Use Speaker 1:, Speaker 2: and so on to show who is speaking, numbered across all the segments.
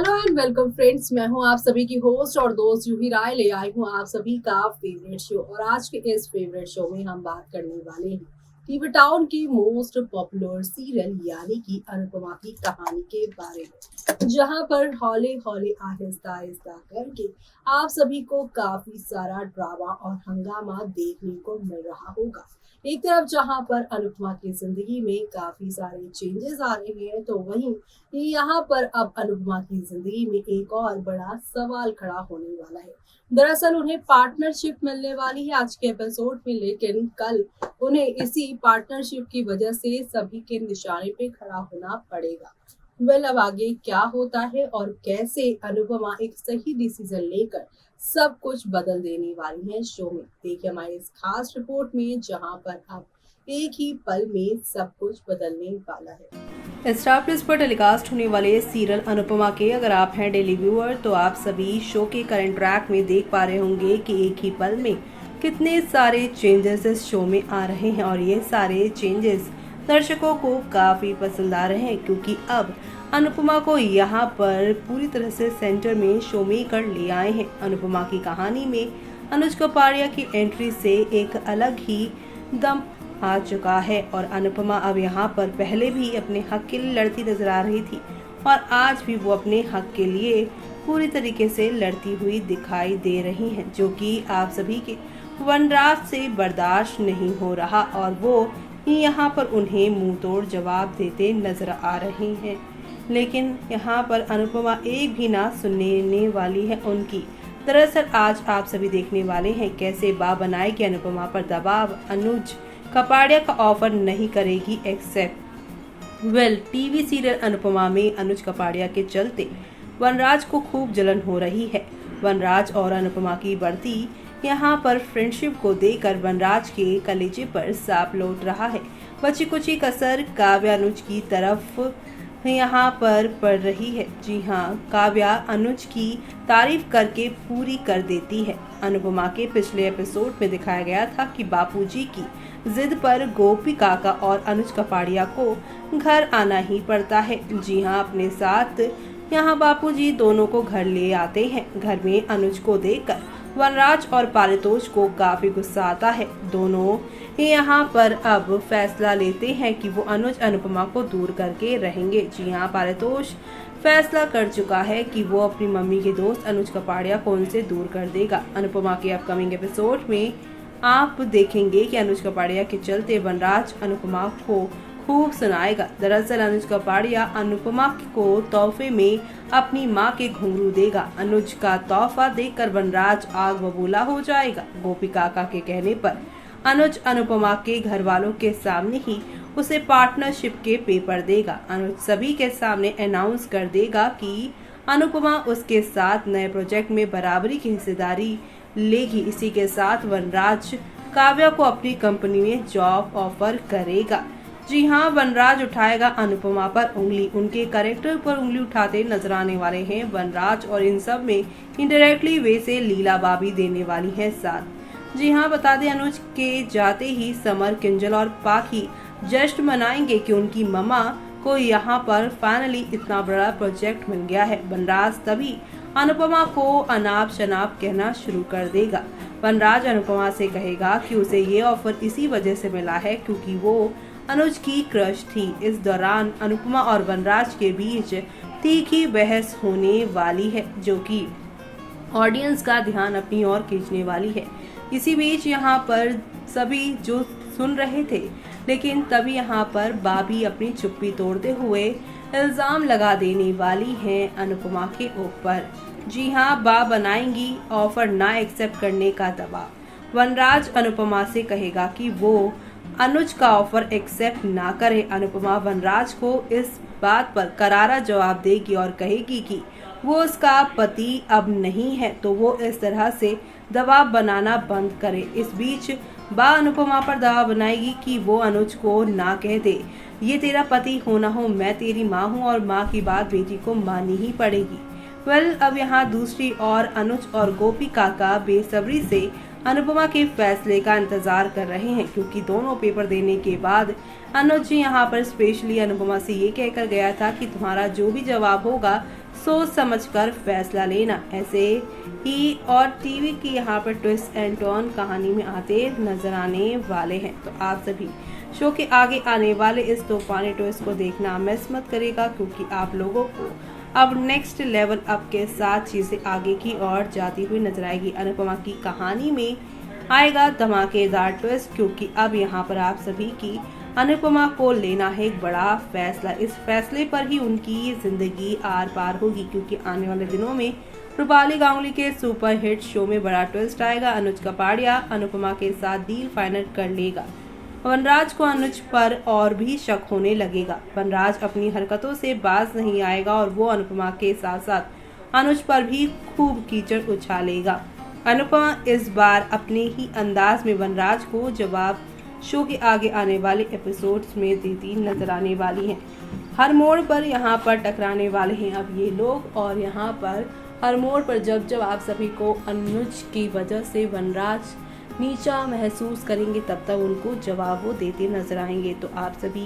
Speaker 1: Hello and welcome friends, मैं हूं आप सभी की होस्ट और दोस्त यूही राय। ले आई हूं आप सभी का फेवरेट शो और आज के इस फेवरेट शो में हम बात करने वाले हैं टीवी टाउन की मोस्ट पॉपुलर सीरियल यानी कि अनुपमा की कहानी के बारे में, जहां पर हौले हौले आहिस्ता आहिस्ता करके आप सभी को काफी सारा ड्रामा और हंगामा देखने को मिल रहा होगा। एक तरफ जहां पर अनुपमा की जिंदगी में काफी सारे चेंजेस आ रहे हैं, तो वहीं यहाँ पर अब अनुपमा की जिंदगी में एक और बड़ा सवाल खड़ा होने वाला है। दरअसल उन्हें पार्टनरशिप मिलने वाली है आज के एपिसोड में, लेकिन कल उन्हें इसी पार्टनरशिप की वजह से सभी के निशाने पे खड़ा होना पड़ेगा। अब आगे क्या होता है और कैसे अनुपमा एक सही डिसीजन लेकर सब कुछ बदल देने वाली है शो में, देखिए हमारे इस खास रिपोर्ट में, जहां पर अब एक ही पल में सब कुछ बदलने वाला है।
Speaker 2: स्टार प्लस पर टेलीकास्ट होने वाले सीरियल अनुपमा के अगर आप हैं डेली व्यूअर तो आप सभी शो के करंट ट्रैक में देख पा रहे होंगे कि एक ही पल में कितने सारे चेंजेस इस शो में आ रहे हैं और ये सारे चेंजेस दर्शकों को काफी पसंद आ रहे हैं, क्योंकि अब अनुपमा को यहाँ पर पूरी तरह से सेंटर में शो में कर ले आए हैं। अनुपमा की कहानी में अनुज कपाड़िया की एंट्री से एक अलग ही दम आ चुका है और अनुपमा अब यहाँ पर पहले भी अपने हक के लिए लड़ती नजर आ रही थी और आज भी वो अपने हक के लिए पूरी तरीके से लड़ती हुई दिखाई दे रही हैं, जो कि आप सभी के वनराज से बर्दाश्त नहीं हो रहा और वो यहाँ पर उन्हें मुंह तोड़ जवाब देते नजर आ रहे हैं। लेकिन यहाँ पर अनुपमा एक भी ना सुनने वाली है उनकी। दरअसल आज आप सभी देखने वाले हैं कैसे बा बनाए कि अनुपमा पर दबाव अनुज कपाड़िया का ऑफर नहीं करेगी एक्सेप्ट। टीवी सीरियल अनुपमा में अनुज कपाड़िया के चलते वनराज को खूब जलन हो रही है। वनराज और अनुपमा की बढ़ती यहाँ पर फ्रेंडशिप को देकर वनराज के कलेजे पर सांप लौट रहा है। बची कुची कसर काव्या अनुज की तरफ यहाँ पर पड़ रही है। जी हाँ, काव्या अनुज की तारीफ करके पूरी कर देती है। अनुपमा के पिछले एपिसोड में दिखाया गया था कि बापूजी की जिद पर गोपी काका और अनुज कपाड़िया को घर आना ही पड़ता है। जी हाँ, अपने साथ यहाँ बापूजी दोनों को घर ले आते हैं। घर में अनुज को देखकर वनराज और पारितोष को काफी गुस्सा आता है। दोनों यहाँ पर अब फैसला लेते हैं कि वो अनुज अनुपमा को दूर करके रहेंगे। जी हाँ, पारितोष फैसला कर चुका है कि वो अपनी मम्मी के दोस्त अनुज कपाड़िया को उनसे दूर कर देगा। अनुपमा के अपकमिंग एपिसोड में आप देखेंगे कि अनुज कपाड़िया के चलते वनराज अनुपमा को खूब सुनाएगा। दरअसल अनुज कपाड़िया अनुपमा को तोहफे में अपनी मां के घुंघरू देगा। अनुज का तोहफा देखकर वनराज आग बबूला हो जाएगा। गोपी काका के कहने पर अनुज अनुपमा के घर वालों के सामने ही उसे पार्टनरशिप के पेपर देगा। अनुज सभी के सामने अनाउंस कर देगा कि अनुपमा उसके साथ नए प्रोजेक्ट में बराबरी की हिस्सेदारी लेगी। इसी के साथ वनराज काव्या को अपनी कंपनी में जॉब ऑफर करेगा। जी हाँ, वनराज उठाएगा अनुपमा पर उंगली। उनके कैरेक्टर पर उंगली उठाते नजर आने वाले हैं वनराज और इन सब में इनडायरेक्टली वे से लीला बाबी देने वाली है साथ। जी हाँ, बता दें अनुज के जाते ही समर, किंजल और पाखी जश्न मनाएंगे कि उनकी मम्मा को यहाँ पर फाइनली इतना बड़ा प्रोजेक्ट मिल गया है। वनराज तभी अनुपमा को अनाप शनाप कहना शुरू कर देगा। वनराज अनुपमा से कहेगा कि उसे ये ऑफर इसी वजह से मिला है क्योंकि वो अनुज की क्रश थी। इस दौरान अनुपमा और वनराज के बीच तीखी बहस होने वाली है, जो कि ऑडियंस का ध्यान अपनी ओर खींचने वाली है। इसी बीच यहाँ पर सभी जो सुन रहे थे, लेकिन तभी यहाँ पर बाबी अपनी चुप्पी तोड़ते हुए इल्जाम लगा देने वाली हैं अनुपमा के ऊपर। जी हाँ, बा बनाएंगी ऑफर ना एक्सेप्ट करने का दबाव। वनराज अनुपमा से कहेगा कि वो अनुज का ऑफर एक्सेप्ट ना करे। अनुपमा वनराज को इस बात पर करारा जवाब देगी और कहेगी कि वो उसका पति अब नहीं है, तो वो इस तरह से दबाव बनाना बंद करे। इस बीच बा अनुपमा पर दबाव बनाएगी कि वो अनुज को ना कह दे, ये तेरा पति हो ना हो, मैं तेरी माँ हूँ और माँ की बात बेटी को माननी ही पड़ेगी। अब यहाँ दूसरी ओर अनुज और गोपी काका बेसब्री से अनुपमा के फैसले का इंतजार कर रहे हैं, क्योंकि दोनों पेपर देने के बाद अनुज जी यहाँ पर स्पेशली अनुपमा से ये कहकर गया था कि तुम्हारा जो भी जवाब होगा सोच समझकर फैसला लेना। ऐसे ही और टीवी की यहाँ पर ट्विस्ट एंड टर्न कहानी में आते नजर आने वाले हैं। तो आप सभी शो के आगे आने वाले इस तूफानी ट्विस्ट को देखना मिस मत करेगा, क्योंकि आप लोगों को अब नेक्स्ट लेवल अप के साथ चीजें आगे की ओर जाती हुई नजर आएगी। अनुपमा की कहानी में आएगा धमाकेदार ट्विस्ट, क्योंकि अब यहाँ पर आप सभी की अनुपमा को लेना है एक बड़ा फैसला। इस फैसले पर ही उनकी जिंदगी आर पार होगी, क्योंकि आने वाले दिनों में रूपाली गांगुली के सुपर हिट शो में बड़ा ट्विस्ट आएगा। अनुज कपाड़िया अनुपमा के साथ डील फाइनल कर लेगा। वनराज को अनुज पर और भी शक होने लगेगा। वनराज अपनी हरकतों से बाज नहीं आएगा और वो अनुपमा के साथ साथ अनुज पर भी खूब कीचड़ उछालेगा। अनुपमा इस बार अपने ही अंदाज में वनराज को जवाब शो के आगे आने वाले एपिसोड्स में देती नजर आने वाली हैं। हर मोड़ पर यहाँ पर टकराने वाले हैं अब ये लोग, और यहाँ पर हर मोड़ पर जब आप सभी को अनुज की वजह से वनराज नीचा महसूस करेंगे, तब तक उनको जवाब वो देते नजर आएंगे। तो आप सभी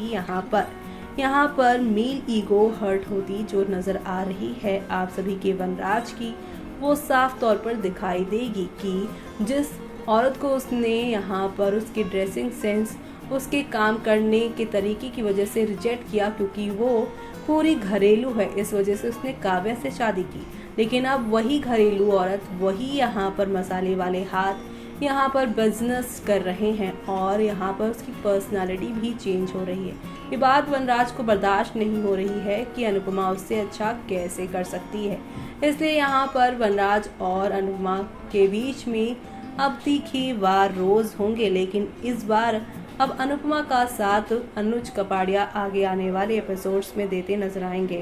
Speaker 2: यहाँ पर मेल ईगो हर्ट होती जो नजर आ रही है आप सभी के वनराज की, वो साफ तौर पर दिखाई देगी कि जिस औरत को उसने यहाँ पर उसके ड्रेसिंग सेंस, उसके काम करने के तरीके की वजह से रिजेक्ट किया, क्योंकि वो पूरी घरेलू है, इस वजह से उसने काव्या से शादी की। लेकिन अब वही घरेलू औरत, वही यहाँ पर मसाले वाले हाथ यहाँ पर बिजनेस कर रहे हैं, और यहाँ पर उसकी पर्सनालिटी भी चेंज हो रही है। ये बात वनराज को बर्दाश्त नहीं हो रही है कि अनुपमा उससे अच्छा कैसे कर सकती है। इसलिए यहाँ पर वनराज और अनुपमा के बीच में अब तीखी वार रोज होंगे, लेकिन इस बार अब अनुपमा का साथ अनुज कपाड़िया आगे आने वाले एपिसोड्स में देते नजर आएंगे।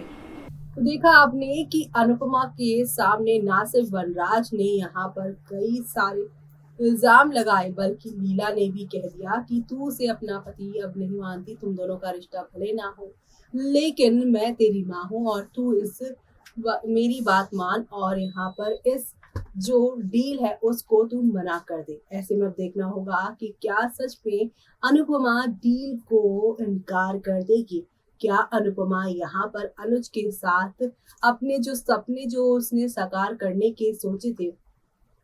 Speaker 1: तो देखा आपने कि अनुपमा के सामने ना सिर्फ वनराज ने यहाँ पर कई सारे इल्जाम लगाए, बल्कि लीला ने भी कह दिया कि तू उसे अपना पति अब नहीं मानती, तुम दोनों का रिश्ता भले ना हो, लेकिन मैं तेरी माँ हूँ और तू मेरी बात मान, और यहाँ पर इस जो डील है उसको तू मना कर दे। ऐसे में अब देखना होगा कि क्या सच में अनुपमा डील को इनकार कर देगी। क्या अनुपमा यहाँ पर अनुज के साथ अपने जो सपने जो उसने साकार करने के सोचे थे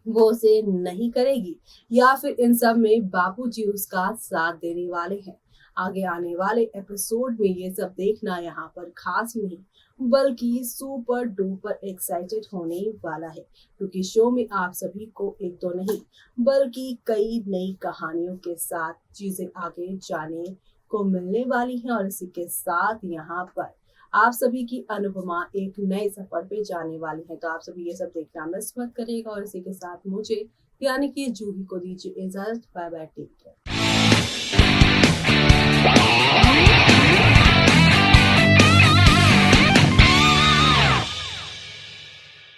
Speaker 1: वो उसे नहीं करेगी, या फिर इन सब में बापूजी उसका साथ देने वाले हैं। आगे आने वाले एपिसोड में ये सब देखना यहाँ पर खास नहीं बल्कि सुपर डुपर एक्साइटेड होने वाला है, क्योंकि शो में आप सभी को एक दो नहीं बल्कि कई नई कहानियों के साथ चीजें आगे जाने को मिलने वाली हैं। और इसी के साथ यहाँ पर आप सभी की अनुपमा एक नए सफर पे जाने वाली है। तो आप सभी ये सब देखना मिस मत करेगा, और इसी के साथ मुझे यानी कि जूही को दीजिए इजाजत। Bye bye, take care.